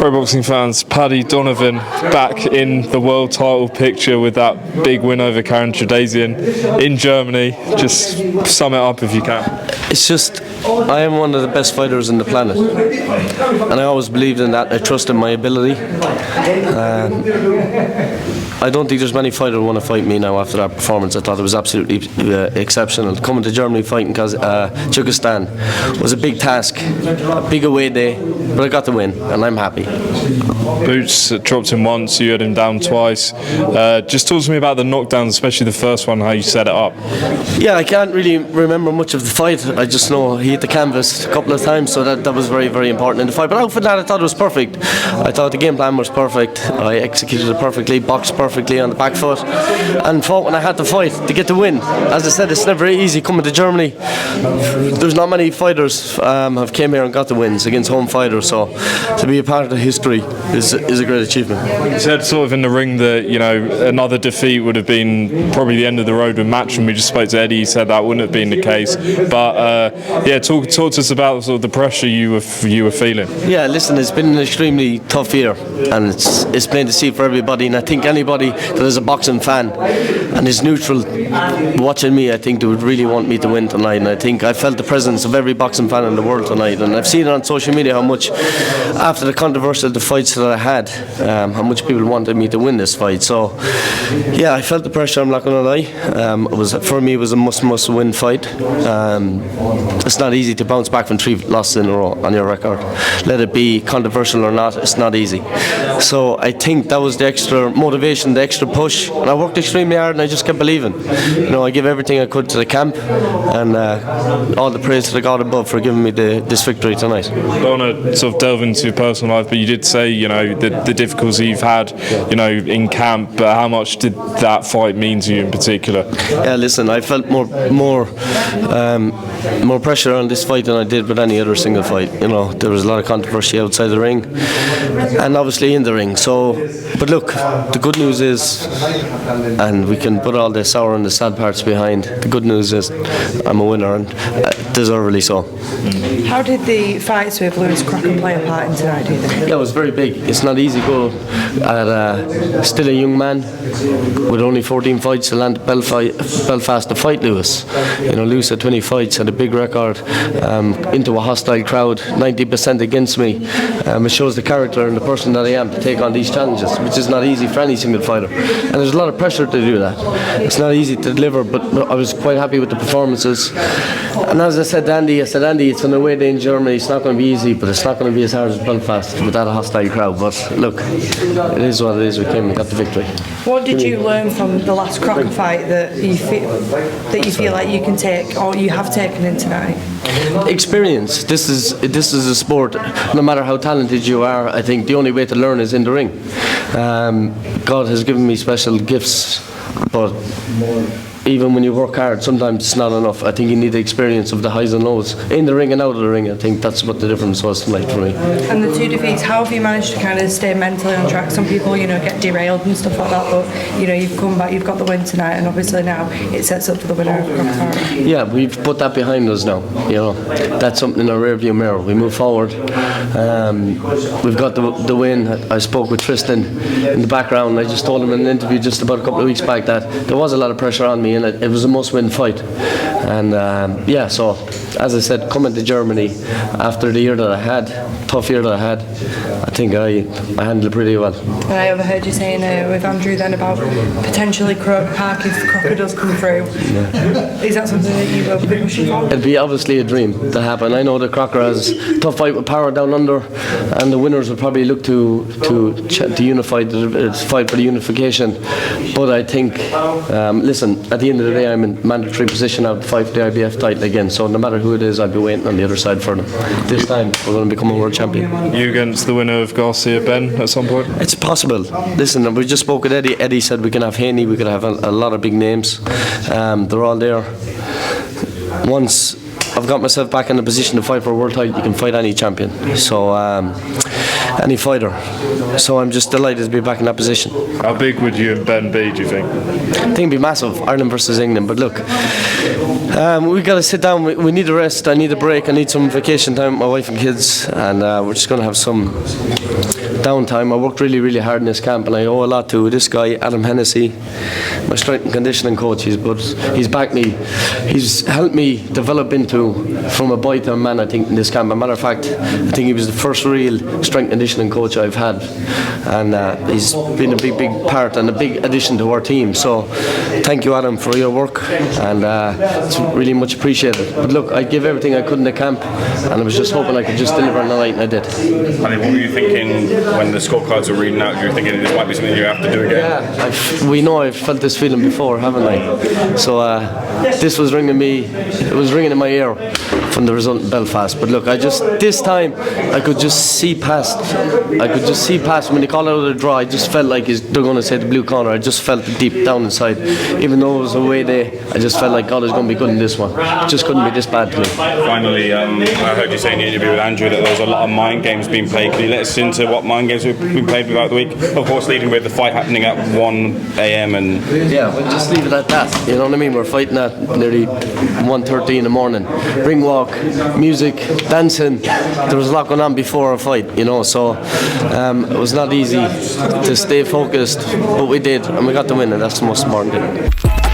Pro boxing fans, Paddy Donovan back in the world title picture with that big win over Karen Chukhadzhian in Germany. Just sum it up if you can. It's just, I am one of the best fighters on the planet, and I always believed in that. I trust in my ability. I don't think there's many fighters who want to fight me now after that performance. I thought it was absolutely exceptional. Coming to Germany fighting Chukhadzhian was a big task, a big away day, but I got the win and I'm happy. Boots dropped him once, you had him down twice. Just talk to me about the knockdowns, especially the first one, how you set it up. Yeah, I can't really remember much of the fight. I just know he hit the canvas a couple of times, so that was very, very important in the fight. But out for that, I thought it was perfect. I thought the game plan was perfect. I executed it perfectly, boxed perfectly on the back foot, and fought when I had to fight to get the win. As I said, it's never easy coming to Germany. There's not many fighters have came here and got the wins against home fighters, so to be a part of the history is a great achievement. You said sort of in the ring that, you know, another defeat would have been probably the end of the road with Matchroom. We just spoke to Eddie, he said that wouldn't have been the case. But yeah, talk to us about sort of the pressure you were feeling. Yeah, listen, it's been an extremely tough year, and it's plain to see for everybody. And I think anybody that is a boxing fan and is neutral watching me, I think they would really want me to win tonight. And I think I felt the presence of every boxing fan in the world tonight. And I've seen it on social media how much, after the controversial fights that I had, how much people wanted me to win this fight. So yeah, I felt the pressure, I'm not going to lie. For me, it was a must win fight. It's not easy to bounce back from 3 losses in a row on your record. Let it be controversial or not, it's not easy. So I think that was the extra motivation, the extra push, and I worked extremely hard and I just kept believing. You know, I give everything I could to the camp, and all the praise to the God above for giving me this victory tonight. I don't want to sort of delve into your personal life, but you did say, you know, the difficulty you've had, you know, in camp, but how much did that fight mean to you in particular? Yeah, listen, I felt more pressure on this fight than I did with any other single fight. You know, there was a lot of controversy outside the ring and obviously in the ring. So, but look, the good news is, and we can put all the sour and the sad parts behind, the good news is I'm a winner, and deservedly so. How did the fights with Lewis Crocker play a part in tonight, do you think? Yeah, it was very big. It's not easy going at still a young man with only 14 fights to land Belfast to fight Lewis. You know, Lewis had 20 fights, had a big record, into a hostile crowd, 90% against me. It shows the character and the person that I am to take on these challenges, which is not easy for any single fighter. And there's a lot of pressure to do that. It's not easy to deliver, but I was quite happy with the performances. And as I said to Andy, it's an away day in Germany. It's not going to be easy, but it's not going to be as hard as Belfast without a hostile crowd. But look, it is what it is. We came and got the victory. What did you learn from the last Crocker fight that you feel like you can take, or you have taken in tonight? Experience. This is a sport. No matter how talented you are, I think the only way to learn is in the ring. God has given me special gifts, but even when you work hard, sometimes it's not enough. I think you need the experience of the highs and lows in the ring and out of the ring. I think that's what the difference was tonight for me. And the 2 defeats, how have you managed to kind of stay mentally on track? Some people, you know, get derailed and stuff like that, but you know, you've come back, you've got the win tonight, and obviously now it sets up for the winner of Crocker. Yeah, we've put that behind us now. You know, that's something in our rearview mirror. We move forward. We've got the win. I spoke with Tristan in the background. I just told him in an interview just about a couple of weeks back that there was a lot of pressure on me, and it was a must-win fight. And yeah, so as I said, coming to Germany after the year that I had, tough year that I had, I think I handled it pretty well. And I overheard you saying with Andrew then about potentially Croker Park if Crocker does come through. Yeah. Is that something that you will be pushing for? It'd be obviously a dream to happen. I know that Crocker has a tough fight with Power down under, and the winners will probably look to unify the fight for the unification. But I think, listen, at the end of the day, I'm in mandatory position out to fight for the IBF title again. So no matter who it is, I'll be waiting on the other side for them. This time, we're going to become a world champion. You against the winner of Garcia Benn at some point? It's possible. Listen, we just spoke with Eddie. Eddie said we can have Haney, we could have a lot of big names. They're all there. Once I've got myself back in a position to fight for a world title, you can fight any champion. So any fighter. So I'm just delighted to be back in that position. How big would you and Ben be, do you think? I think it'd be massive, Ireland versus England. But look, we got to sit down. We need a rest. I need a break. I need some vacation time with my wife and kids, and we're just going to have some downtime. I worked really, really hard in this camp, and I owe a lot to this guy, Adam Hennessy, my strength and conditioning coach. He's backed me. He's helped me develop from a boy to a man, I think, in this camp. As a matter of fact, I think he was the first real strength and conditioning coach I've had, and he's been a big part and a big addition to our team. So thank you, Adam, for your work, and it's really much appreciated. But look, I gave everything I could in the camp, and I was just hoping I could just deliver on the night, and I did. Paddy, what were you thinking when the scorecards were reading out? You were thinking this might be something you have to do again? Yeah, we know I've felt this feeling before, haven't I? So this was ringing in my ear from the result in Belfast. But look, this time I could just see past when they call out a draw. I just felt like they're going to say the blue corner. I just felt it deep down inside. Even though it was away day, I just felt like God is going to be good in this one. It just couldn't be this bad to me. Finally, I heard you say in the interview with Andrew that there was a lot of mind games being played. Can you let us into what mind games have been played throughout the week? Of course, leading with the fight happening at 1 a.m. and yeah, we'll just leave it at that. You know what I mean? We're fighting at nearly 1:30 in the morning. Ring walk, music, dancing. There was a lot going on before our fight, you know. So it was not easy to stay focused, but we did, and we got the win, and that's the most important thing.